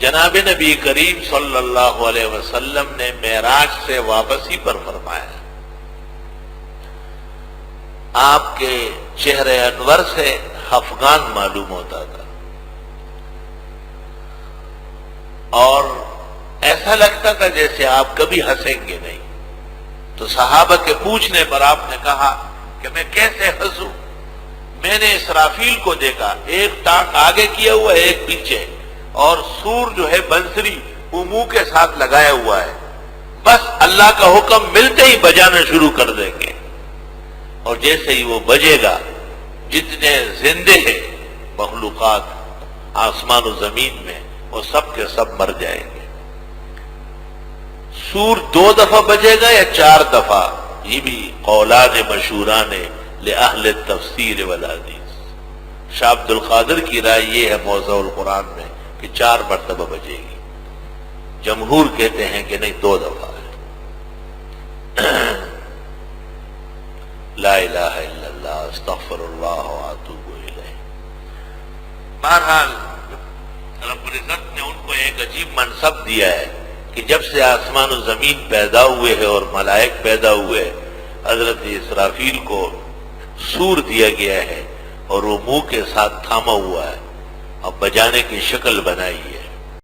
جناب نبی کریم صلی اللہ علیہ وسلم نے معراج سے واپسی پر فرمایا، آپ کے چہرے انور سے خفگان معلوم ہوتا تھا اور ایسا لگتا تھا جیسے آپ کبھی ہنسیں گے نہیں۔ تو صحابہ کے پوچھنے پر آپ نے کہا کہ میں کیسے ہنسوں؟ میں نے اسرافیل کو دیکھا، ایک ٹانگ آگے کیا ہوا ہے ایک پیچھے، اور سور جو ہے بنسری وہ منہ کے ساتھ لگایا ہوا ہے، بس اللہ کا حکم ملتے ہی بجانا شروع کر دیں گے، اور جیسے ہی وہ بجے گا جتنے زندے ہیں مخلوقات آسمان و زمین میں وہ سب کے سب مر جائیں گے۔ سور 2 دفعہ بجے گا یا 4 دفعہ، یہ بھی قولان مشہوران لأہل التفسیر والحدیث۔ شاہ عبد القادر کی رائے یہ ہے موضوع القرآن میں کہ 4 مرتبہ بجے گی، جمہور کہتے ہیں کہ نہیں 2 دفعہ ہے۔ لا الہ الا اللہ استغفر اللہ واتوب الیہ۔ بہرحال رب العزت نے ان کو ایک عجیب منصب دیا ہے کہ جب سے آسمان و زمین پیدا ہوئے ہیں اور ملائک پیدا ہوئے، حضرت اسرافیل کو سور دیا گیا ہے اور وہ منہ کے ساتھ تھاما ہوا ہے اور بجانے کی شکل بنائی ہے۔